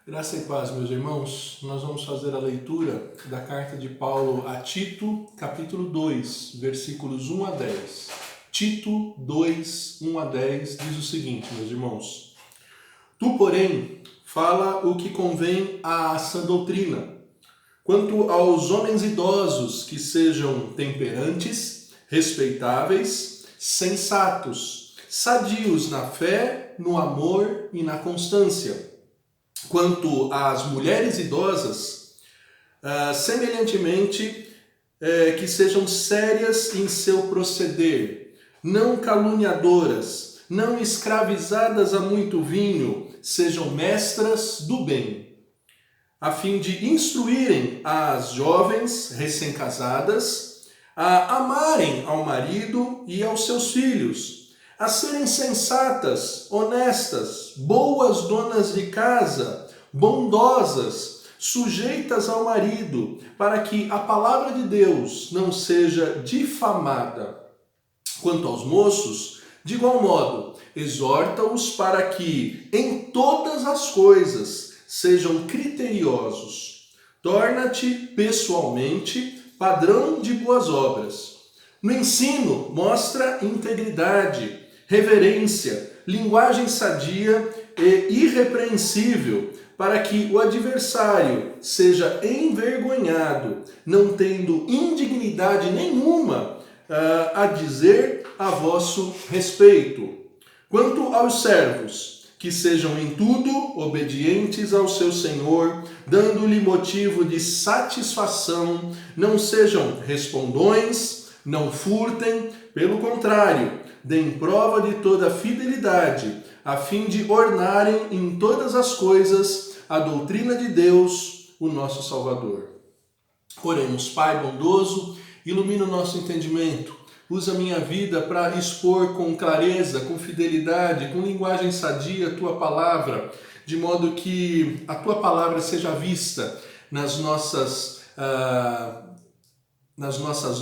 Graça e paz, meus irmãos. Nós vamos fazer a leitura da carta de Paulo a Tito, capítulo 2, versículos 1 a 10. Tito 2, 1 a 10 diz o seguinte, meus irmãos. Tu, porém, fala o que convém à sã doutrina. Quanto aos homens idosos, que sejam temperantes, respeitáveis, sensatos, sadios na fé, no amor e na constância. Quanto às mulheres idosas, semelhantemente, que sejam sérias em seu proceder, não caluniadoras, não escravizadas a muito vinho, sejam mestras do bem, a fim de instruírem as jovens recém-casadas a amarem ao marido e aos seus filhos, a serem sensatas, honestas, boas donas de casa, bondosas, sujeitas ao marido, para que a palavra de Deus não seja difamada. Quanto aos moços, de igual modo, exorta-os para que, em todas as coisas, sejam criteriosos. Torna-te, pessoalmente, padrão de boas obras. No ensino, mostra integridade, reverência, linguagem sadia e irrepreensível, para que o adversário seja envergonhado, não tendo indignidade nenhuma a dizer a vosso respeito. Quanto aos servos, que sejam em tudo obedientes ao seu Senhor, dando-lhe motivo de satisfação, não sejam respondões, não furtem, pelo contrário, deem prova de toda fidelidade, a fim de ornarem em todas as coisas a doutrina de Deus, o nosso Salvador. Oremos. Pai bondoso, ilumina o nosso entendimento. Usa a minha vida para expor com clareza, com fidelidade, com linguagem sadia a Tua palavra, de modo que a Tua palavra seja vista nas nossas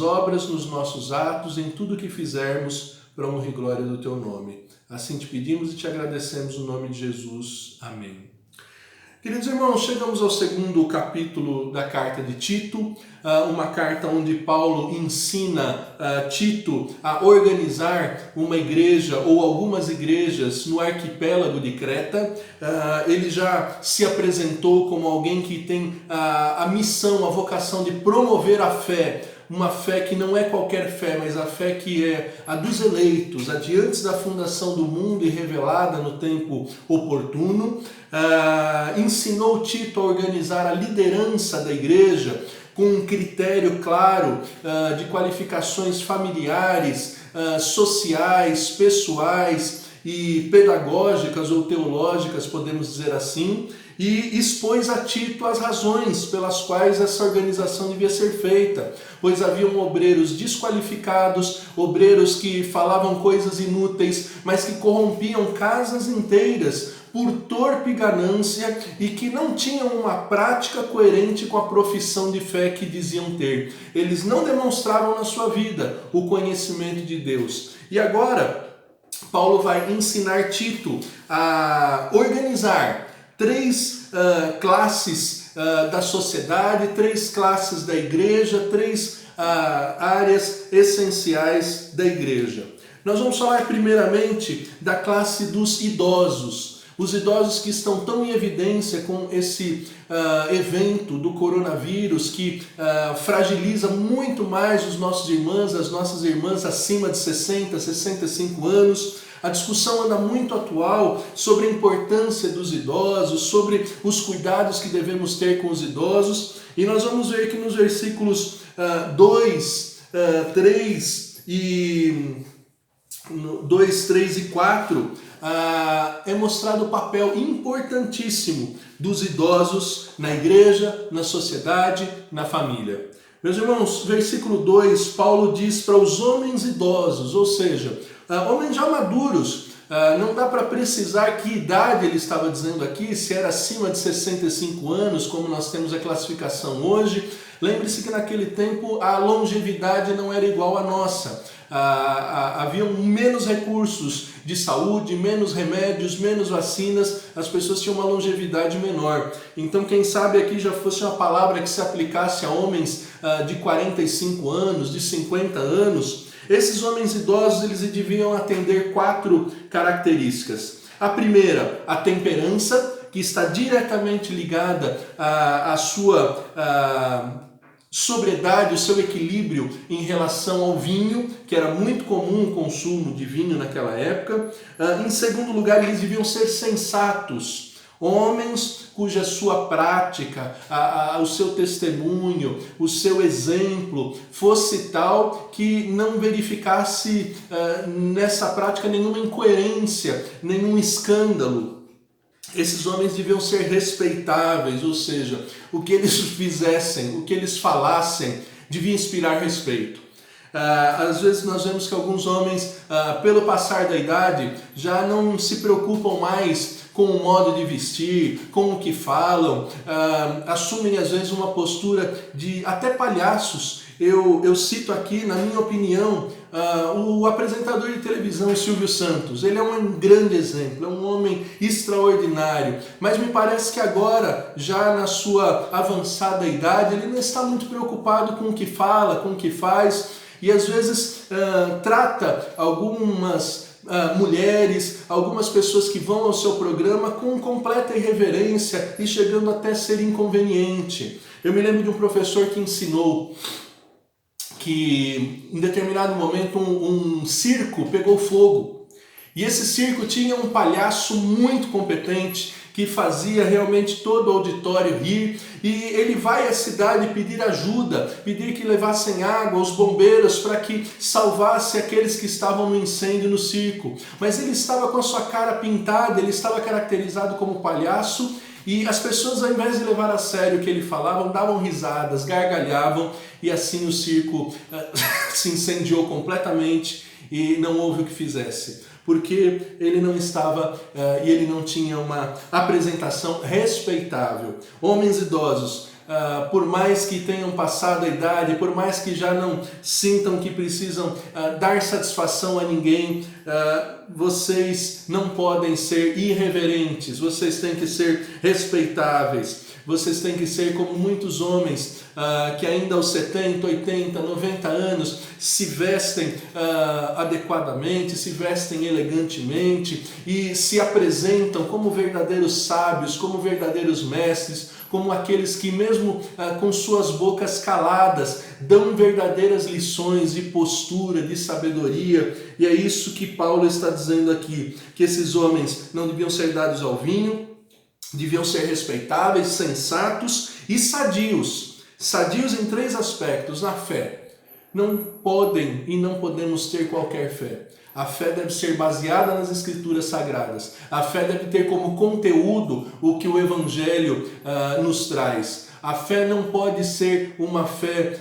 obras, nos nossos atos, em tudo que fizermos, para a honra e glória do Teu nome. Assim te pedimos e te agradecemos no nome de Jesus. Amém. Queridos irmãos, chegamos ao segundo capítulo da carta de Tito, uma carta onde Paulo ensina Tito a organizar uma igreja ou algumas igrejas no arquipélago de Creta. Ele já se apresentou como alguém que tem a missão, a vocação de promover a fé, uma fé que não é qualquer fé, mas a fé que é a dos eleitos, a de antes da fundação do mundo e revelada no tempo oportuno. Ensinou Tito a organizar a liderança da igreja com um critério claro de qualificações familiares, sociais, pessoais e pedagógicas ou teológicas, podemos dizer assim, e expôs a Tito as razões pelas quais essa organização devia ser feita, pois haviam obreiros desqualificados, obreiros que falavam coisas inúteis, mas que corrompiam casas inteiras por torpe ganância e que não tinham uma prática coerente com a profissão de fé que diziam ter. Eles não demonstravam na sua vida o conhecimento de Deus. E agora, Paulo vai ensinar Tito a organizar três classes da sociedade, três classes da igreja, três áreas essenciais da igreja. Nós vamos falar primeiramente da classe dos idosos. Os idosos que estão tão em evidência com esse evento do coronavírus que fragiliza muito mais os nossos irmãos, as nossas irmãs acima de 60, 65 anos. A discussão anda muito atual sobre a importância dos idosos, sobre os cuidados que devemos ter com os idosos. E nós vamos ver que nos versículos 2, 3 e 4 é mostrado o papel importantíssimo dos idosos na igreja, na sociedade, na família. Meus irmãos, versículo 2, Paulo diz para os homens idosos, ou seja, homens já maduros, não dá para precisar que idade ele estava dizendo aqui, se era acima de 65 anos, como nós temos a classificação hoje. Lembre-se que naquele tempo a longevidade não era igual à nossa. haviam menos recursos de saúde, menos remédios, menos vacinas, as pessoas tinham uma longevidade menor. Então, quem sabe aqui já fosse uma palavra que se aplicasse a homens de 45 anos, de 50 anos. Esses homens idosos, eles deviam atender 4 características. A primeira, a temperança, que está diretamente ligada à sua sobriedade, o seu equilíbrio em relação ao vinho, que era muito comum o consumo de vinho naquela época. Em segundo lugar, eles deviam ser sensatos, homens cuja sua prática, o seu testemunho, o seu exemplo fosse tal que não verificasse nessa prática nenhuma incoerência, nenhum escândalo. Esses homens deviam ser respeitáveis, ou seja, o que eles fizessem, o que eles falassem, devia inspirar respeito. Às vezes nós vemos que alguns homens, pelo passar da idade, já não se preocupam mais com o modo de vestir, com o que falam, assumem às vezes uma postura de até palhaços. Eu cito aqui, na minha opinião, o apresentador de televisão Silvio Santos. Ele é um grande exemplo, é um homem extraordinário, mas me parece que agora, já na sua avançada idade, ele não está muito preocupado com o que fala, com o que faz, e às vezes trata algumas mulheres, algumas pessoas que vão ao seu programa com completa irreverência e chegando até a ser inconveniente. Eu me lembro de um professor que ensinou que em determinado momento um circo pegou fogo. E esse circo tinha um palhaço muito competente que fazia realmente todo o auditório rir, e ele vai à cidade pedir ajuda, pedir que levassem água aos bombeiros para que salvasse aqueles que estavam no incêndio no circo. Mas ele estava com a sua cara pintada, ele estava caracterizado como palhaço, e as pessoas, ao invés de levar a sério o que ele falava, davam risadas, gargalhavam, e assim o circo se incendiou completamente e não houve o que fizesse. Porque ele não estava e ele não tinha uma apresentação respeitável. Homens idosos, por mais que tenham passado a idade, por mais que já não sintam que precisam dar satisfação a ninguém, vocês não podem ser irreverentes, vocês têm que ser respeitáveis. Vocês têm que ser como muitos homens que ainda aos 70, 80, 90 anos se vestem adequadamente, se vestem elegantemente e se apresentam como verdadeiros sábios, como verdadeiros mestres, como aqueles que mesmo com suas bocas caladas dão verdadeiras lições de postura, de sabedoria. E é isso que Paulo está dizendo aqui, que esses homens não deviam ser dados ao vinho, deviam ser respeitáveis, sensatos e sadios. Sadios em 3 aspectos. Na fé, não podem e não podemos ter qualquer fé. A fé deve ser baseada nas Escrituras Sagradas. A fé deve ter como conteúdo o que o Evangelho nos traz. A fé não pode ser uma fé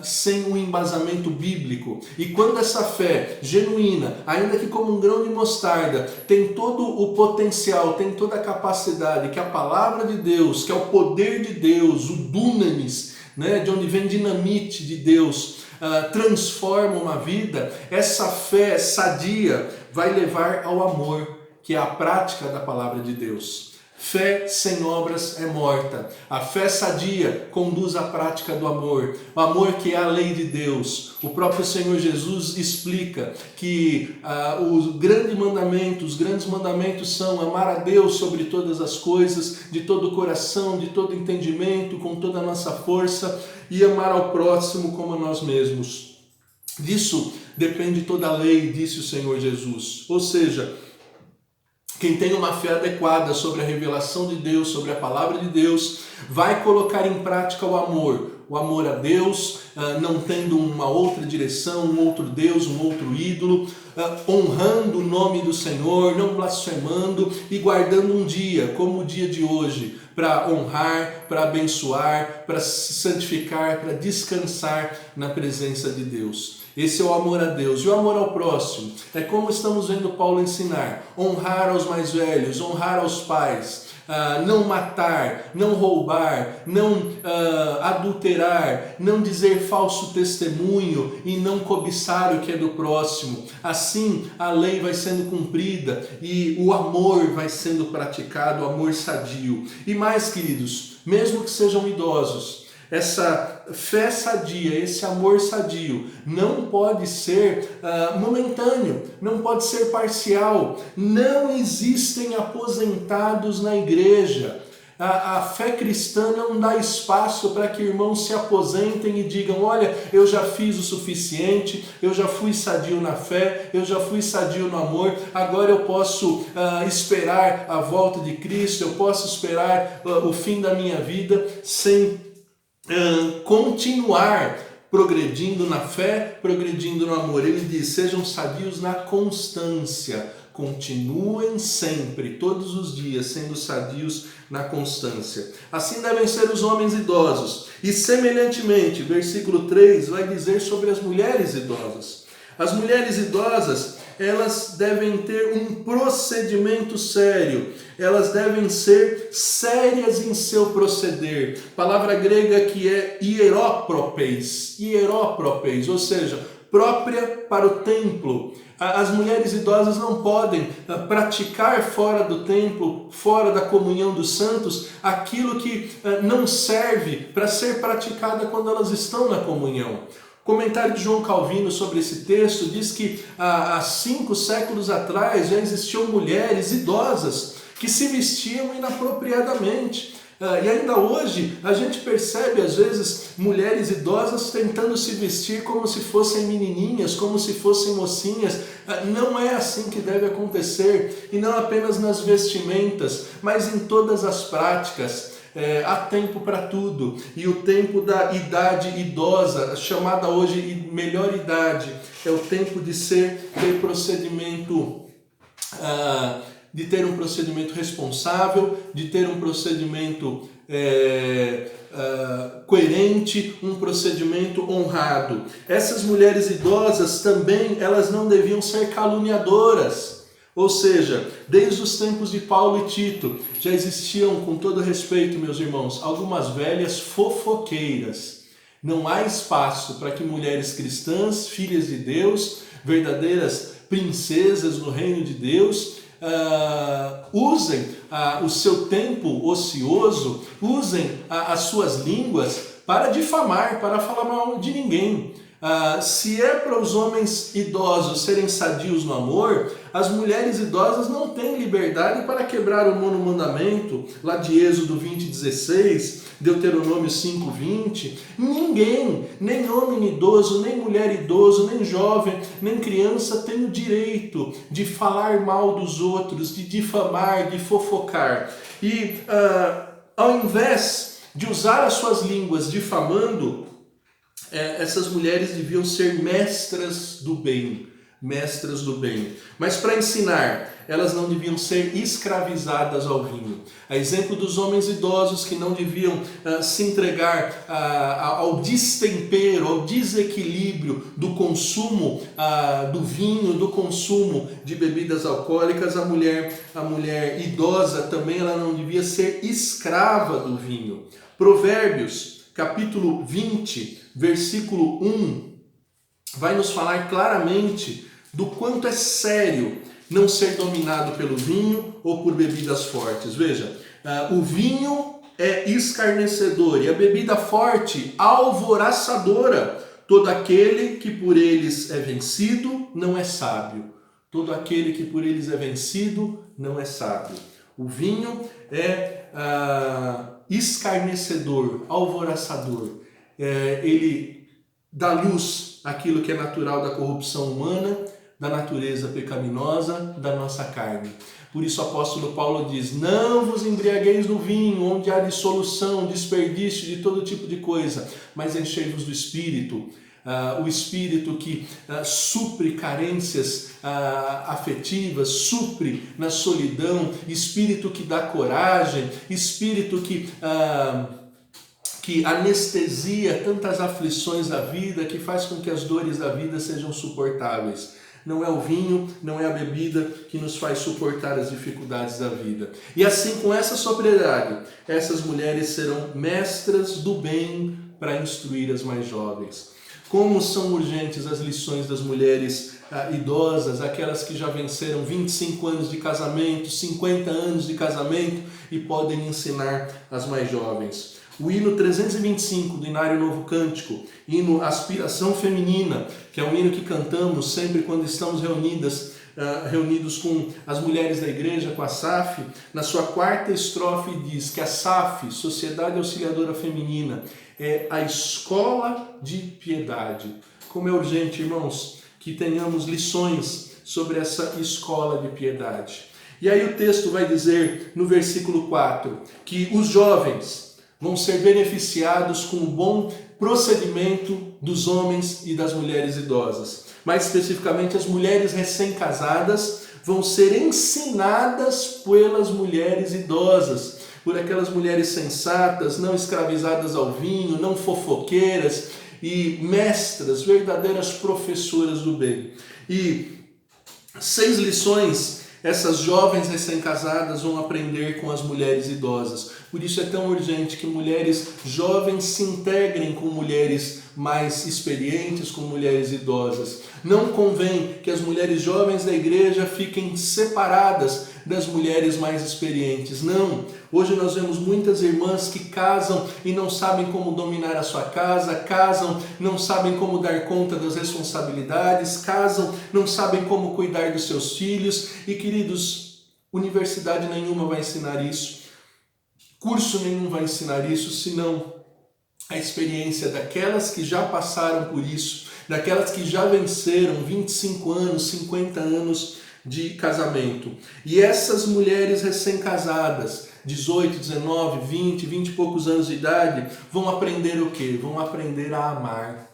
sem um embasamento bíblico. E quando essa fé genuína, ainda que como um grão de mostarda, tem todo o potencial, tem toda a capacidade que a palavra de Deus, que é o poder de Deus, o dunamis, né, de onde vem dinamite de Deus, transforma uma vida, essa fé sadia vai levar ao amor, que é a prática da palavra de Deus. Fé sem obras é morta. A fé sadia conduz à prática do amor. O amor que é a lei de Deus. O próprio Senhor Jesus explica que os grandes mandamentos são amar a Deus sobre todas as coisas, de todo o coração, de todo entendimento, com toda a nossa força, e amar ao próximo como a nós mesmos. Disso depende toda a lei, disse o Senhor Jesus. Ou seja, quem tem uma fé adequada sobre a revelação de Deus, sobre a palavra de Deus, vai colocar em prática o amor a Deus, não tendo uma outra direção, um outro Deus, um outro ídolo, honrando o nome do Senhor, não blasfemando e guardando um dia, como o dia de hoje, para honrar, para abençoar, para se santificar, para descansar na presença de Deus. Esse é o amor a Deus. E o amor ao próximo é como estamos vendo Paulo ensinar: honrar aos mais velhos, honrar aos pais, não matar, não roubar, não adulterar, não dizer falso testemunho e não cobiçar o que é do próximo. Assim a lei vai sendo cumprida e o amor vai sendo praticado, o amor sadio. E mais, queridos, mesmo que sejam idosos, essa fé sadia, esse amor sadio não pode ser momentâneo, não pode ser parcial. Não existem aposentados na igreja. A fé cristã não dá espaço para que irmãos se aposentem e digam: olha, eu já fiz o suficiente, eu já fui sadio na fé, eu já fui sadio no amor, agora eu posso esperar a volta de Cristo, eu posso esperar o fim da minha vida sem continuar progredindo na fé, progredindo no amor. Ele diz: sejam sadios na constância, continuem sempre, todos os dias, sendo sadios na constância. Assim devem ser os homens idosos. E semelhantemente, versículo 3 vai dizer sobre as mulheres idosas. As mulheres idosas, elas devem ter um procedimento sério, elas devem ser sérias em seu proceder. Palavra grega que é hierópropes, ou seja, própria para o templo. As mulheres idosas não podem praticar fora do templo, fora da comunhão dos santos, aquilo que não serve para ser praticada quando elas estão na comunhão. O comentário de João Calvino sobre esse texto diz que há 5 séculos atrás já existiam mulheres idosas que se vestiam inapropriadamente. E ainda hoje a gente percebe às vezes mulheres idosas tentando se vestir como se fossem menininhas, como se fossem mocinhas. Não é assim que deve acontecer, e não apenas nas vestimentas, mas em todas as práticas. Há tempo para tudo, e o tempo da idade idosa, chamada hoje melhor idade, é o tempo de ter procedimento, de ter um procedimento responsável, de ter um procedimento coerente, um procedimento honrado. Essas mulheres idosas também, elas não deviam ser caluniadoras. Ou seja, desde os tempos de Paulo e Tito, já existiam, com todo respeito, meus irmãos, algumas velhas fofoqueiras. Não há espaço para que mulheres cristãs, filhas de Deus, verdadeiras princesas no reino de Deus, usem o seu tempo ocioso, usem as suas línguas para difamar, para falar mal de ninguém. Se é para os homens idosos serem sadios no amor, as mulheres idosas não têm liberdade para quebrar o nono mandamento, lá de Êxodo 20:16, Deuteronômio 5:20. Ninguém, nem homem idoso, nem mulher idoso, nem jovem, nem criança tem o direito de falar mal dos outros, de difamar, de fofocar. E ao invés de usar as suas línguas difamando, essas mulheres deviam ser mestras do bem. Mestras do bem. Mas para ensinar, elas não deviam ser escravizadas ao vinho. A exemplo dos homens idosos que não deviam se entregar ao destempero, ao desequilíbrio do consumo do vinho, do consumo de bebidas alcoólicas, a mulher idosa também ela não devia ser escrava do vinho. Provérbios, capítulo 20, versículo 1, vai nos falar claramente do quanto é sério não ser dominado pelo vinho ou por bebidas fortes. Veja, o vinho é escarnecedor e a bebida forte alvoraçadora. Todo aquele que por eles é vencido não é sábio. Todo aquele que por eles é vencido não é sábio. O vinho é escarnecedor, alvoraçador. Ele dá luz àquilo que é natural da corrupção humana, da natureza pecaminosa, da nossa carne. Por isso o apóstolo Paulo diz: não vos embriagueis no vinho, onde há dissolução, desperdício de todo tipo de coisa, mas enchei-vos do Espírito. O Espírito que supre carências afetivas, supre na solidão, Espírito que dá coragem, Espírito que anestesia tantas aflições da vida, que faz com que as dores da vida sejam suportáveis. não é o vinho, não é a bebida que nos faz suportar as dificuldades da vida. E assim, com essa sobriedade, essas mulheres serão mestras do bem para instruir as mais jovens. Como são urgentes as lições das mulheres idosas, aquelas que já venceram 25 anos de casamento, 50 anos de casamento e podem ensinar as mais jovens. O hino 325 do Inário Novo Cântico, hino Aspiração Feminina, que é um hino que cantamos sempre quando estamos reunidos com as mulheres da igreja, com a SAF, na sua quarta estrofe diz que a SAF, Sociedade Auxiliadora Feminina, é a escola de piedade. Como é urgente, irmãos, que tenhamos lições sobre essa escola de piedade. E aí o texto vai dizer, no versículo 4, que os jovens vão ser beneficiados com o bom procedimento dos homens e das mulheres idosas. Mais especificamente, as mulheres recém-casadas vão ser ensinadas pelas mulheres idosas, por aquelas mulheres sensatas, não escravizadas ao vinho, não fofoqueiras e mestras, verdadeiras professoras do bem. E 6 lições essas jovens recém-casadas vão aprender com as mulheres idosas. Por isso é tão urgente que mulheres jovens se integrem com mulheres mais experientes, com mulheres idosas. Não convém que as mulheres jovens da igreja fiquem separadas das mulheres mais experientes. Não. Hoje nós vemos muitas irmãs que casam e não sabem como dominar a sua casa, casam, não sabem como dar conta das responsabilidades, casam, não sabem como cuidar dos seus filhos. E queridos, universidade nenhuma vai ensinar isso, curso nenhum vai ensinar isso, senão a experiência daquelas que já passaram por isso, daquelas que já venceram 25 anos, 50 anos de casamento. E essas mulheres recém-casadas, 18, 19, 20 e poucos anos de idade, vão aprender o quê? Vão aprender a amar.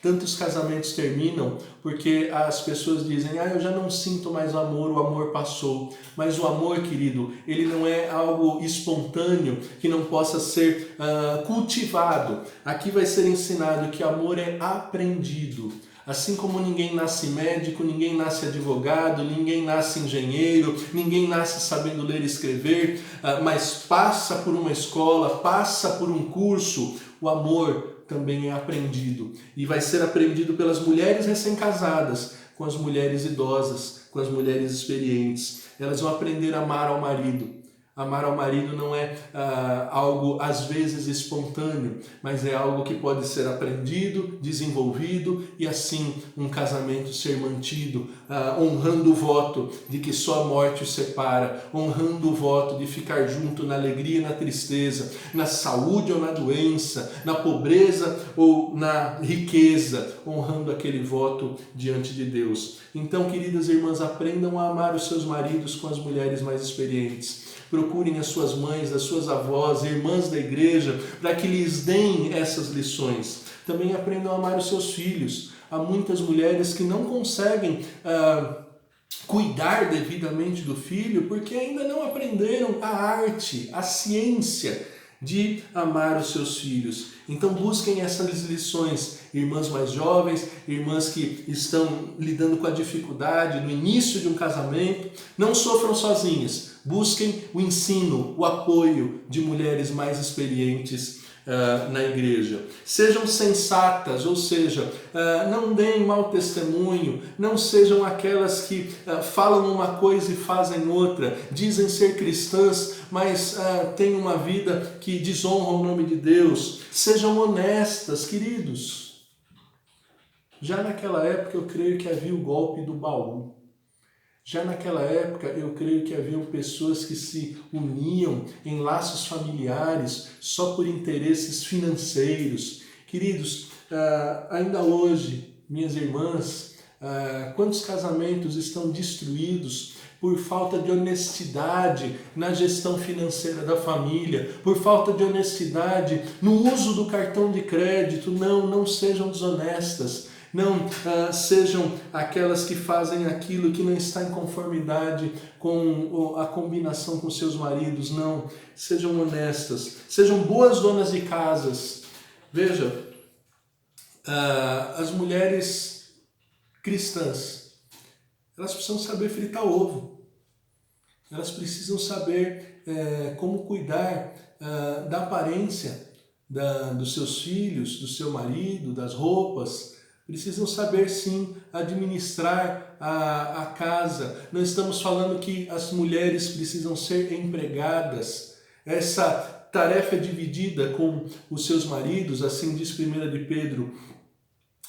Tantos casamentos terminam porque as pessoas dizem, eu já não sinto mais amor, o amor passou. Mas o amor, querido, ele não é algo espontâneo que não possa ser cultivado. Aqui vai ser ensinado que amor é aprendido. Assim como ninguém nasce médico, ninguém nasce advogado, ninguém nasce engenheiro, ninguém nasce sabendo ler e escrever, mas passa por uma escola, passa por um curso, o amor também é aprendido. E vai ser aprendido pelas mulheres recém-casadas, com as mulheres idosas, com as mulheres experientes. Elas vão aprender a amar ao marido. Amar ao marido não é algo, às vezes, espontâneo, mas é algo que pode ser aprendido, desenvolvido e, assim, um casamento ser mantido, honrando o voto de que só a morte os separa, honrando o voto de ficar junto na alegria e na tristeza, na saúde ou na doença, na pobreza ou na riqueza, honrando aquele voto diante de Deus. Então, queridas irmãs, aprendam a amar os seus maridos com as mulheres mais experientes. Procurem as suas mães, as suas avós, irmãs da igreja, para que lhes deem essas lições. Também aprendam a amar os seus filhos. Há muitas mulheres que não conseguem cuidar devidamente do filho porque ainda não aprenderam a arte, a ciência de amar os seus filhos. Então busquem essas lições, irmãs mais jovens, irmãs que estão lidando com a dificuldade no início de um casamento, não sofram sozinhas, busquem o ensino, o apoio de mulheres mais experientes na igreja. Sejam sensatas, ou seja, não deem mau testemunho, não sejam aquelas que falam uma coisa e fazem outra, dizem ser cristãs, mas têm uma vida que desonra o nome de Deus. Sejam honestas, queridos. Já naquela época eu creio que havia o golpe do baú. Já naquela época, eu creio que haviam pessoas que se uniam em laços familiares só por interesses financeiros. Queridos, ainda hoje, minhas irmãs, quantos casamentos estão destruídos por falta de honestidade na gestão financeira da família, por falta de honestidade no uso do cartão de crédito. Não sejam desonestas. Não sejam aquelas que fazem aquilo que não está em conformidade com a combinação com seus maridos. Não, sejam honestas, sejam boas donas de casas. Veja, as mulheres cristãs, Elas precisam saber fritar ovo. Elas precisam saber como cuidar da aparência dos seus filhos, do seu marido, das roupas. Precisam saber, sim, administrar a casa. Não estamos falando que as mulheres precisam ser empregadas. Essa tarefa é dividida com os seus maridos, assim diz 1 de Pedro,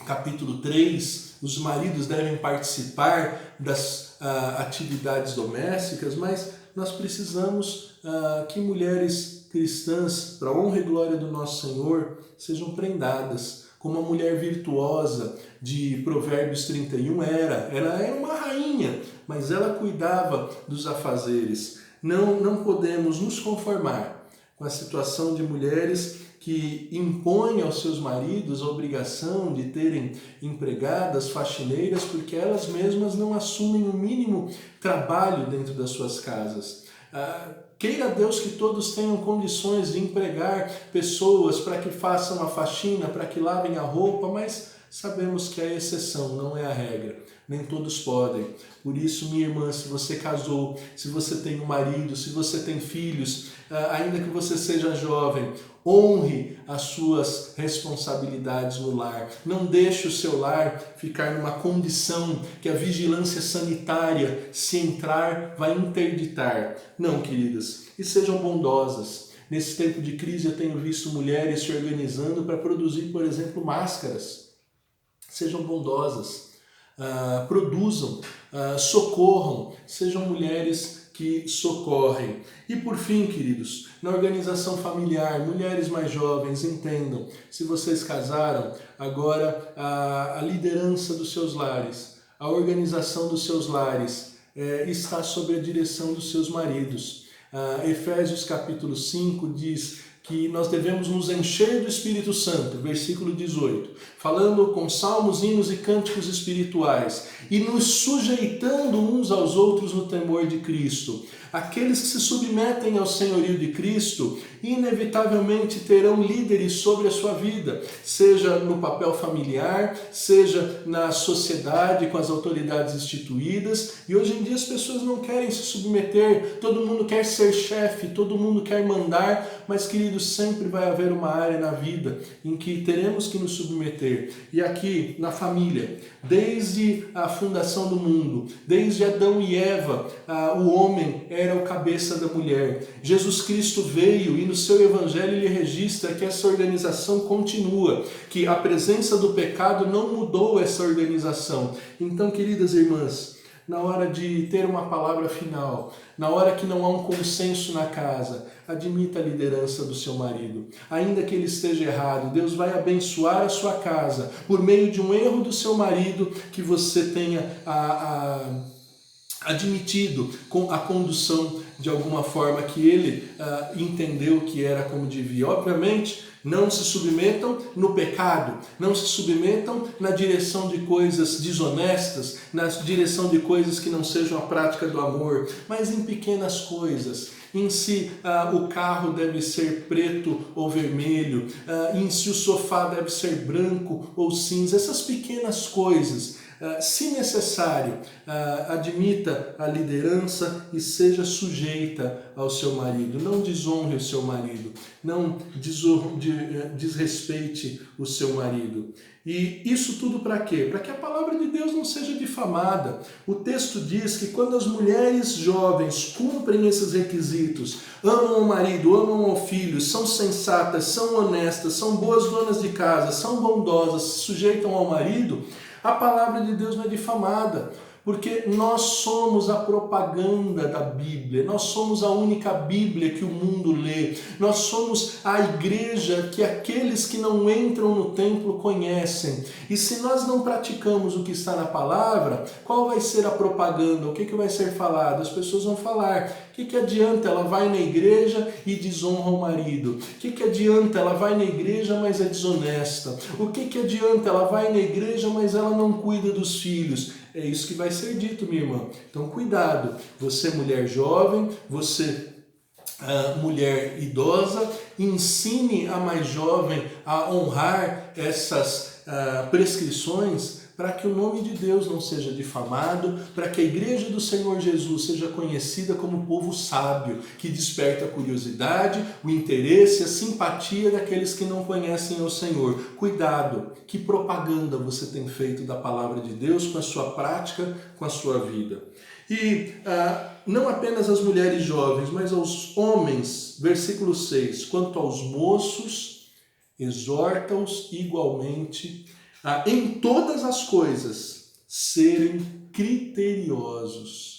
capítulo 3, os maridos devem participar das atividades domésticas, mas nós precisamos que mulheres cristãs, para a honra e glória do nosso Senhor, sejam prendadas, como a mulher virtuosa de Provérbios 31 era. Ela era uma rainha, mas ela cuidava dos afazeres. Não podemos nos conformar com a situação de mulheres que impõem aos seus maridos a obrigação de terem empregadas, faxineiras, porque elas mesmas não assumem o mínimo trabalho dentro das suas casas. Queira Deus que todos tenham condições de empregar pessoas para que façam a faxina, para que lavem a roupa, mas sabemos que é a exceção, não é a regra. Nem todos podem. Por isso, minha irmã, se você casou, se você tem um marido, se você tem filhos, ainda que você seja jovem, honre as suas responsabilidades no lar. Não deixe o seu lar ficar numa condição que a vigilância sanitária, se entrar, vai interditar. Não, queridas, e sejam bondosas. Nesse tempo de crise eu tenho visto mulheres se organizando para produzir, por exemplo, máscaras. Sejam bondosas. Produzam, socorram, sejam mulheres que socorrem. E por fim, queridos, na organização familiar, mulheres mais jovens, entendam, se vocês casaram, agora a liderança dos seus lares, a organização dos seus lares está sob a direção dos seus maridos. Efésios capítulo 5 diz que nós devemos nos encher do Espírito Santo, versículo 18, falando com salmos, hinos e cânticos espirituais, e nos sujeitando uns aos outros no temor de Cristo. Aqueles que se submetem ao senhorio de Cristo, inevitavelmente terão líderes sobre a sua vida, seja no papel familiar, seja na sociedade, com as autoridades instituídas. E hoje em dia as pessoas não querem se submeter, todo mundo quer ser chefe, todo mundo quer mandar, mas, queridos, sempre vai haver uma área na vida em que teremos que nos submeter. E aqui, na família, desde a fundação do mundo, desde Adão e Eva, o homem era o cabeça da mulher. Jesus Cristo veio e no seu evangelho ele registra que essa organização continua, que a presença do pecado não mudou essa organização. Então, queridas irmãs, na hora de ter uma palavra final, na hora que não há um consenso na casa, admita a liderança do seu marido. Ainda que ele esteja errado, Deus vai abençoar a sua casa por meio de um erro do seu marido que você tenha admitido com a condução de alguma forma que ele entendeu que era como devia. Obviamente, não se submetam no pecado, não se submetam na direção de coisas desonestas, na direção de coisas que não sejam a prática do amor, mas em pequenas coisas. Em se o carro deve ser preto ou vermelho, em se o sofá deve ser branco ou cinza, essas pequenas coisas. Se necessário, admita a liderança e seja sujeita ao seu marido. Não desonre o seu marido, não desrespeite o seu marido. E isso tudo para quê? Para que a palavra de Deus não seja difamada. O texto diz que quando as mulheres jovens cumprem esses requisitos, amam o marido, amam o filho, são sensatas, são honestas, são boas donas de casa, são bondosas, se sujeitam ao marido, a palavra de Deus não é difamada, porque nós somos a propaganda da Bíblia, nós somos a única Bíblia que o mundo lê, nós somos a igreja que aqueles que não entram no templo conhecem. E se nós não praticamos o que está na palavra, qual vai ser a propaganda? O que vai ser falado? As pessoas vão falar: o que adianta? Ela vai na igreja e desonra o marido. O que adianta? Ela vai na igreja, mas é desonesta. O que adianta? Ela vai na igreja, mas ela não cuida dos filhos. É isso que vai ser dito, minha irmã. Então, cuidado. Você, mulher jovem, você, mulher idosa, ensine a mais jovem a honrar essas prescrições, para que o nome de Deus não seja difamado, para que a igreja do Senhor Jesus seja conhecida como povo sábio, que desperta a curiosidade, o interesse, a simpatia daqueles que não conhecem o Senhor. Cuidado, que propaganda você tem feito da palavra de Deus com a sua prática, com a sua vida. E não apenas as mulheres jovens, mas aos homens, versículo 6, quanto aos moços, exorta-os igualmente em todas as coisas serem criteriosos.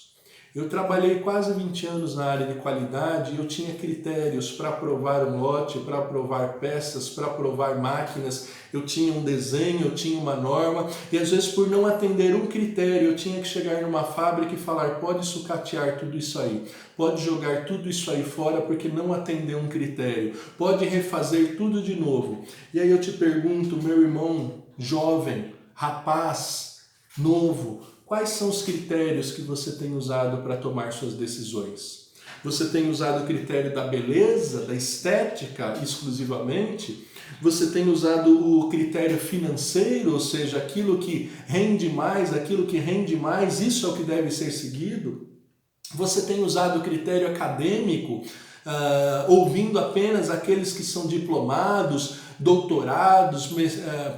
Eu trabalhei quase 20 anos na área de qualidade e eu tinha critérios para aprovar um lote, para aprovar peças, para aprovar máquinas. Eu tinha um desenho, eu tinha uma norma e às vezes por não atender um critério eu tinha que chegar numa fábrica e falar: pode sucatear tudo isso aí, pode jogar tudo isso aí fora porque não atendeu um critério, pode refazer tudo de novo. E aí eu te pergunto, meu irmão jovem, rapaz, novo, quais são os critérios que você tem usado para tomar suas decisões? Você tem usado o critério da beleza, da estética exclusivamente? Você tem usado o critério financeiro, ou seja, aquilo que rende mais, isso é o que deve ser seguido? Você tem usado o critério acadêmico, ouvindo apenas aqueles que são diplomados, doutorados,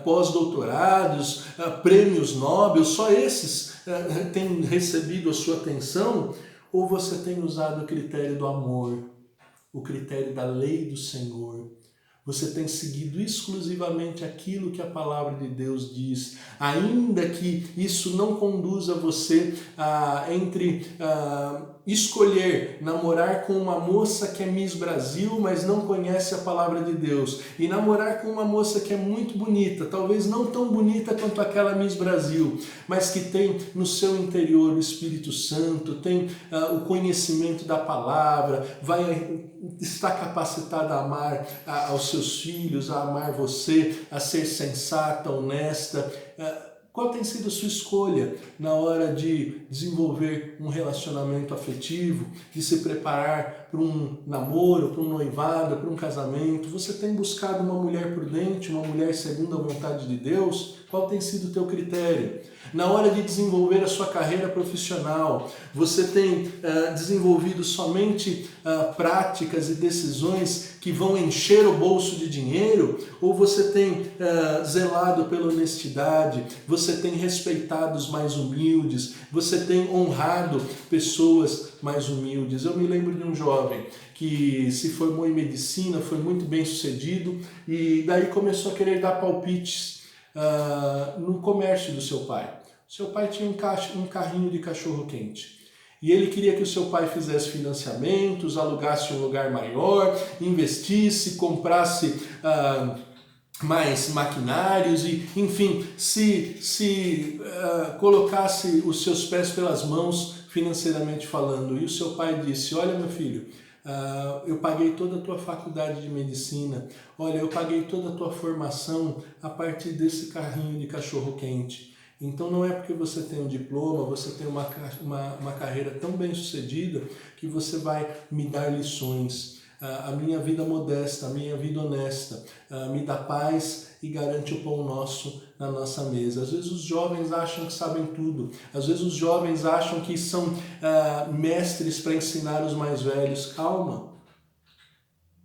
pós-doutorados, prêmios Nobel, só esses têm recebido a sua atenção? Ou você tem usado o critério do amor, o critério da lei do Senhor? Você tem seguido exclusivamente aquilo que a palavra de Deus diz, ainda que isso não conduza você entre escolher namorar com uma moça que é Miss Brasil, mas não conhece a palavra de Deus, e namorar com uma moça que é muito bonita, talvez não tão bonita quanto aquela Miss Brasil, mas que tem no seu interior o Espírito Santo, tem o conhecimento da palavra, está capacitada a amar aos seus filhos, a amar você, a ser sensata, honesta. Qual tem sido a sua escolha na hora de desenvolver um relacionamento afetivo, de se preparar para um namoro, para um noivado, para um casamento? Você tem buscado uma mulher prudente, uma mulher segundo a vontade de Deus? Qual tem sido o teu critério? Na hora de desenvolver a sua carreira profissional, você tem desenvolvido somente práticas e decisões que vão encher o bolso de dinheiro? Ou você tem zelado pela honestidade, você tem respeitado os mais humildes, você tem honrado pessoas mais humildes? Eu me lembro de um jovem que se formou em medicina, foi muito bem sucedido e daí começou a querer dar palpites no comércio do seu pai. Seu pai tinha um carrinho de cachorro-quente. E ele queria que o seu pai fizesse financiamentos, alugasse um lugar maior, investisse, comprasse mais maquinários e, enfim, se colocasse os seus pés pelas mãos financeiramente falando. E o seu pai disse: olha, meu filho, eu paguei toda a tua faculdade de medicina, olha, eu paguei toda a tua formação a partir desse carrinho de cachorro-quente. Então não é porque você tem um diploma, você tem uma carreira tão bem sucedida que você vai me dar lições. A minha vida modesta, a minha vida honesta me dá paz e garante o pão nosso na nossa mesa. Às vezes os jovens acham que sabem tudo, às vezes os jovens acham que são mestres para ensinar os mais velhos. Calma,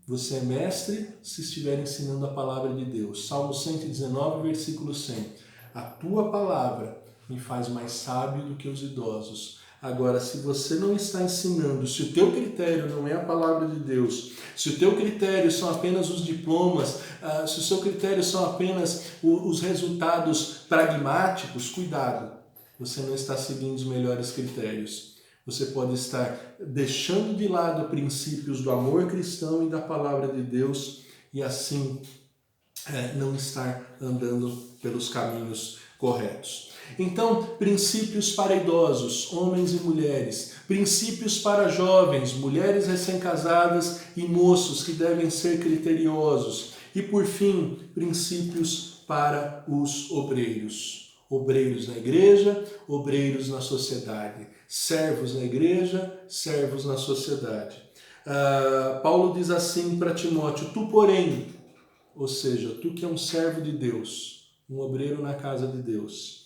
você é mestre se estiver ensinando a palavra de Deus. Salmo 119, versículo 100. A tua palavra me faz mais sábio do que os idosos. Agora, se você não está ensinando, se o teu critério não é a palavra de Deus, se o teu critério são apenas os diplomas, se o seu critério são apenas os resultados pragmáticos, cuidado, você não está seguindo os melhores critérios. Você pode estar deixando de lado princípios do amor cristão e da palavra de Deus e assim não estar andando pelos caminhos corretos. Então, princípios para idosos, homens e mulheres, princípios para jovens, mulheres recém-casadas e moços que devem ser criteriosos. E, por fim, princípios para os obreiros. Obreiros na igreja, obreiros na sociedade. Servos na igreja, servos na sociedade. Paulo diz assim para Timóteo: tu, porém, ou seja, tu que é um servo de Deus, um obreiro na casa de Deus,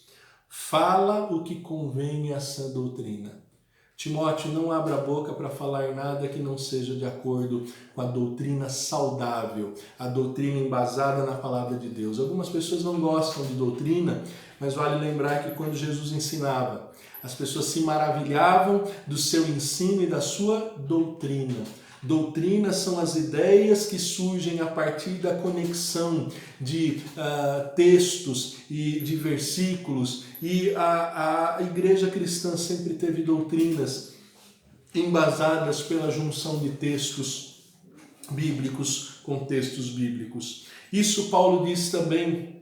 Fala o que convém à sã doutrina. Timóteo, não abra a boca para falar nada que não seja de acordo com a doutrina saudável, a doutrina embasada na palavra de Deus. Algumas pessoas não gostam de doutrina, mas vale lembrar que quando Jesus ensinava, as pessoas se maravilhavam do seu ensino e da sua doutrina. Doutrinas são as ideias que surgem a partir da conexão de textos e de versículos, e a igreja cristã sempre teve doutrinas embasadas pela junção de textos bíblicos com textos bíblicos. Isso Paulo diz também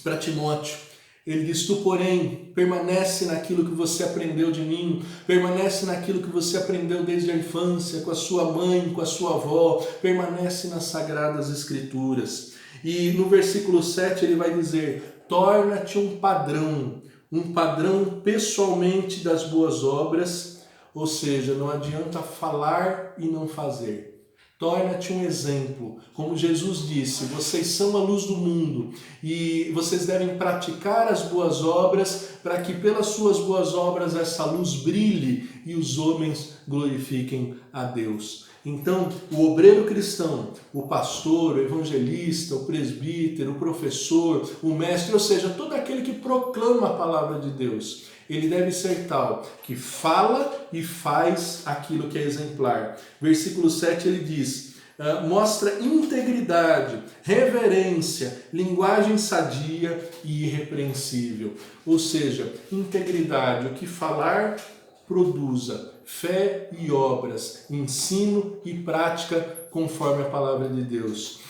para Timóteo. Ele diz, tu, porém, permanece naquilo que você aprendeu de mim, permanece naquilo que você aprendeu desde a infância, com a sua mãe, com a sua avó, permanece nas Sagradas Escrituras. E no versículo 7 ele vai dizer, torna-te um padrão pessoalmente das boas obras, ou seja, não adianta falar e não fazer. Torna-te um exemplo. Como Jesus disse, vocês são a luz do mundo e vocês devem praticar as boas obras para que pelas suas boas obras essa luz brilhe e os homens glorifiquem a Deus. Então, o obreiro cristão, o pastor, o evangelista, o presbítero, o professor, o mestre, ou seja, todo aquele que proclama a palavra de Deus, ele deve ser tal que fala e faz aquilo que é exemplar. Versículo 7 ele diz, mostra integridade, reverência, linguagem sadia e irrepreensível. Ou seja, integridade, o que falar produza, fé e obras, ensino e prática conforme a palavra de Deus.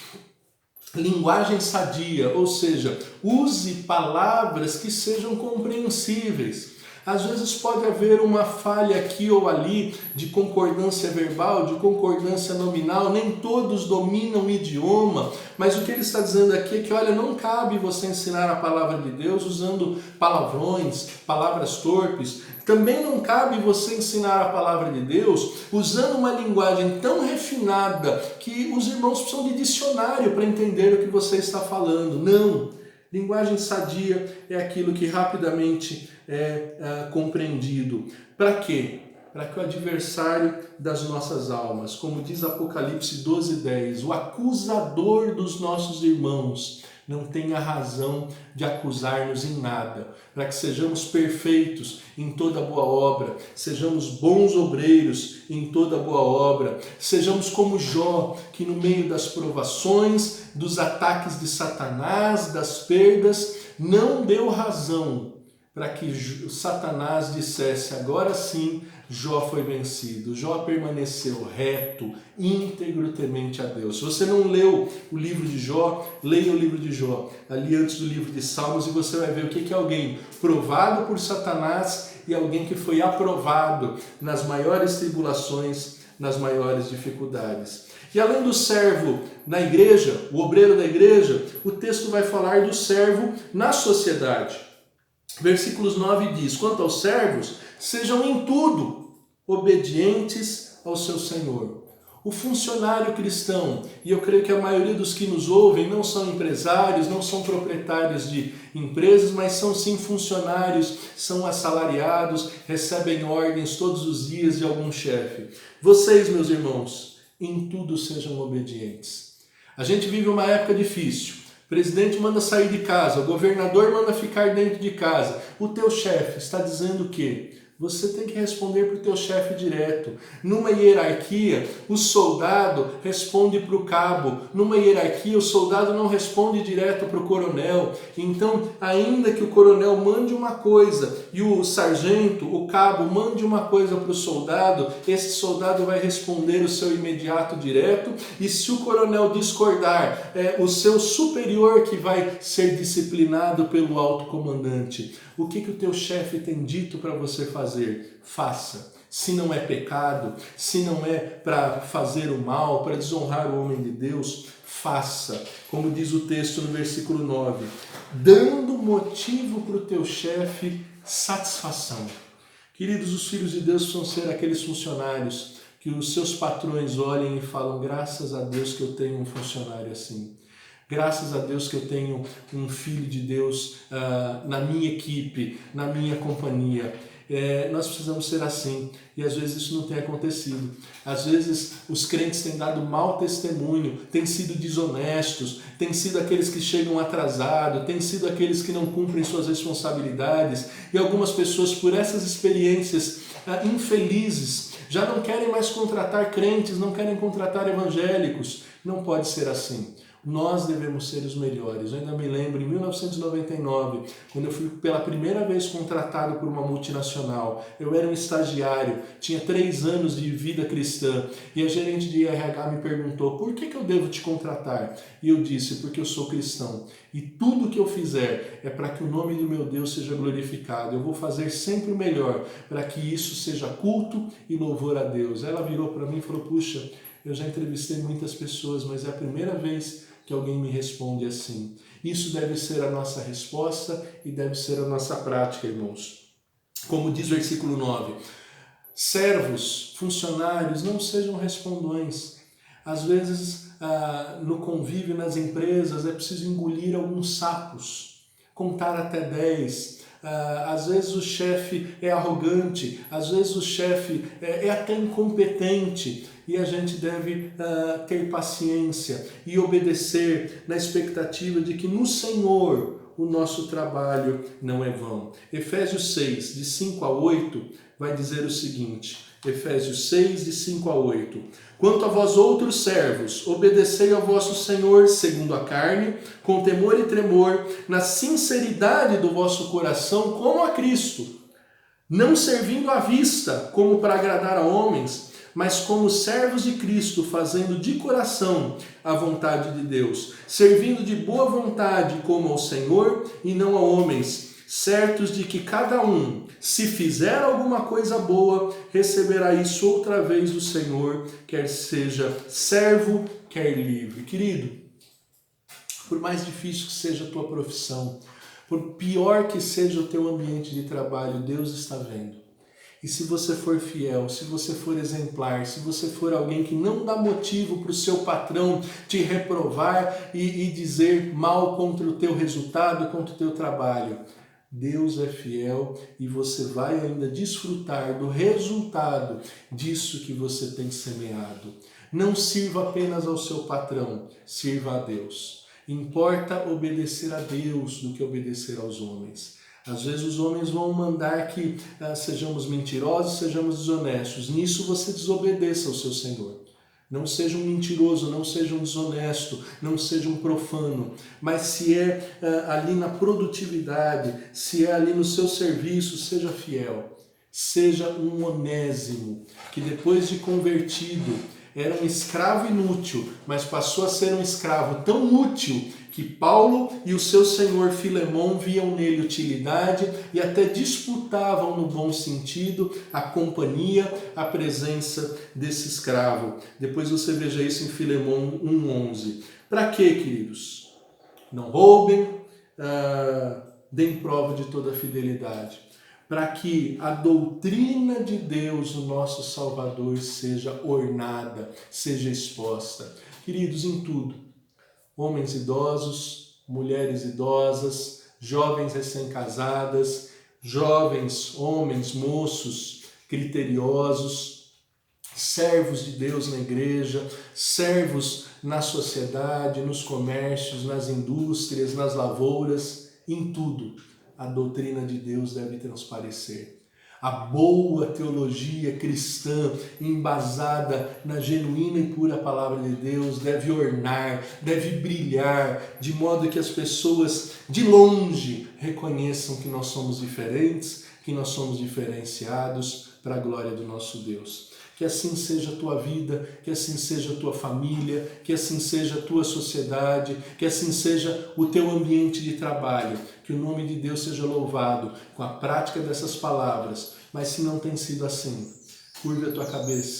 Linguagem sadia, ou seja, use palavras que sejam compreensíveis. Às vezes pode haver uma falha aqui ou ali de concordância verbal, de concordância nominal, nem todos dominam o idioma, mas o que ele está dizendo aqui é que, olha, não cabe você ensinar a palavra de Deus usando palavrões, palavras torpes. Também não cabe você ensinar a palavra de Deus usando uma linguagem tão refinada que os irmãos precisam de dicionário para entender o que você está falando. Não! Linguagem sadia é aquilo que rapidamente é compreendido. Para quê? Para que o adversário das nossas almas, como diz Apocalipse 12:10, o acusador dos nossos irmãos, não tenha razão de acusar-nos em nada, para que sejamos perfeitos em toda boa obra, sejamos bons obreiros em toda boa obra, sejamos como Jó, que no meio das provações, dos ataques de Satanás, das perdas, não deu razão para que Satanás dissesse, agora sim, Jó foi vencido. Jó permaneceu reto, íntegro, temente a Deus. Se você não leu o livro de Jó, leia o livro de Jó, ali antes do livro de Salmos, e você vai ver o que é alguém provado por Satanás e alguém que foi aprovado nas maiores tribulações, nas maiores dificuldades. E além do servo na igreja, o obreiro da igreja, o texto vai falar do servo na sociedade. Versículos 9 diz, quanto aos servos, sejam em tudo obedientes ao seu Senhor. O funcionário cristão, e eu creio que a maioria dos que nos ouvem não são empresários, não são proprietários de empresas, mas são sim funcionários, são assalariados, recebem ordens todos os dias de algum chefe. Vocês, meus irmãos, em tudo sejam obedientes. A gente vive uma época difícil. O presidente manda sair de casa, o governador manda ficar dentro de casa. O teu chefe está dizendo o quê? Você tem que responder para o teu chefe direto. Numa hierarquia, o soldado responde para o cabo. Numa hierarquia, o soldado não responde direto para o coronel. Então, ainda que o coronel mande uma coisa e o sargento, o cabo, mande uma coisa para o soldado, esse soldado vai responder o seu imediato direto. E se o coronel discordar, é o seu superior que vai ser disciplinado pelo alto comandante. O que o teu chefe tem dito para você fazer? Faça. Se não é pecado, se não é para fazer o mal, para desonrar o homem de Deus, faça. Como diz o texto no versículo 9, dando motivo para o teu chefe satisfação. Queridos, os filhos de Deus precisam ser aqueles funcionários que os seus patrões olhem e falam, graças a Deus que eu tenho um funcionário assim. Graças a Deus que eu tenho um filho de Deus na minha equipe, na minha companhia. Nós precisamos ser assim, e às vezes isso não tem acontecido. Às vezes os crentes têm dado mau testemunho, têm sido desonestos, têm sido aqueles que chegam atrasados, têm sido aqueles que não cumprem suas responsabilidades, e algumas pessoas, por essas experiências infelizes, já não querem mais contratar crentes, não querem contratar evangélicos. Não pode ser assim. Nós devemos ser os melhores. Eu ainda me lembro, em 1999, quando eu fui pela primeira vez contratado por uma multinacional. Eu era um estagiário, tinha 3 anos de vida cristã, e a gerente de RH me perguntou: por que eu devo te contratar? E eu disse: porque eu sou cristão, e tudo que eu fizer é para que o nome do meu Deus seja glorificado. Eu vou fazer sempre o melhor para que isso seja culto e louvor a Deus. Ela virou para mim e falou: puxa, eu já entrevistei muitas pessoas, mas é a primeira vez que alguém me responde assim. Isso deve ser a nossa resposta e deve ser a nossa prática, irmãos. Como diz o versículo 9, servos, funcionários, não sejam respondões. Às vezes, no convívio nas empresas, é preciso engolir alguns sapos, contar até 10. Às vezes o chefe é arrogante, às vezes o chefe é até incompetente, e a gente deve ter paciência e obedecer na expectativa de que no Senhor o nosso trabalho não é vão. Efésios 6, de 5 a 8, vai dizer o seguinte, Efésios 6, de 5 a 8. Quanto a vós outros servos, obedecei ao vosso Senhor segundo a carne, com temor e tremor, na sinceridade do vosso coração, como a Cristo, não servindo à vista, como para agradar a homens, mas como servos de Cristo, fazendo de coração a vontade de Deus, servindo de boa vontade como ao Senhor e não a homens, certos de que cada um, se fizer alguma coisa boa, receberá isso outra vez do Senhor, quer seja servo, quer livre. Querido, por mais difícil que seja a tua profissão, por pior que seja o teu ambiente de trabalho, Deus está vendo. E se você for fiel, se você for exemplar, se você for alguém que não dá motivo para o seu patrão te reprovar e dizer mal contra o teu resultado, contra o teu trabalho, Deus é fiel e você vai ainda desfrutar do resultado disso que você tem semeado. Não sirva apenas ao seu patrão, sirva a Deus. Importa obedecer a Deus do que obedecer aos homens. Às vezes os homens vão mandar que sejamos mentirosos, sejamos desonestos. Nisso você desobedeça ao seu Senhor. Não seja um mentiroso, não seja um desonesto, não seja um profano. Mas se é ali na produtividade, se é ali no seu serviço, seja fiel. Seja um Onésimo, que depois de convertido era um escravo inútil, mas passou a ser um escravo tão útil que Paulo e o seu senhor Filemão viam nele utilidade e até disputavam no bom sentido a companhia, a presença desse escravo. Depois você veja isso em Filemão 1:11. Para quê, queridos? Não roubem, deem prova de toda fidelidade, para que a doutrina de Deus, o nosso Salvador, seja ornada, seja exposta. Queridos, em tudo, homens idosos, mulheres idosas, jovens recém-casadas, jovens, homens, moços, criteriosos, servos de Deus na igreja, servos na sociedade, nos comércios, nas indústrias, nas lavouras, em tudo. A doutrina de Deus deve transparecer. A boa teologia cristã, embasada na genuína e pura palavra de Deus, deve ornar, deve brilhar, de modo que as pessoas de longe reconheçam que nós somos diferentes, que nós somos diferenciados para a glória do nosso Deus. Que assim seja a tua vida, que assim seja a tua família, que assim seja a tua sociedade, que assim seja o teu ambiente de trabalho. Que o nome de Deus seja louvado com a prática dessas palavras. Mas se não tem sido assim, curva a tua cabeça.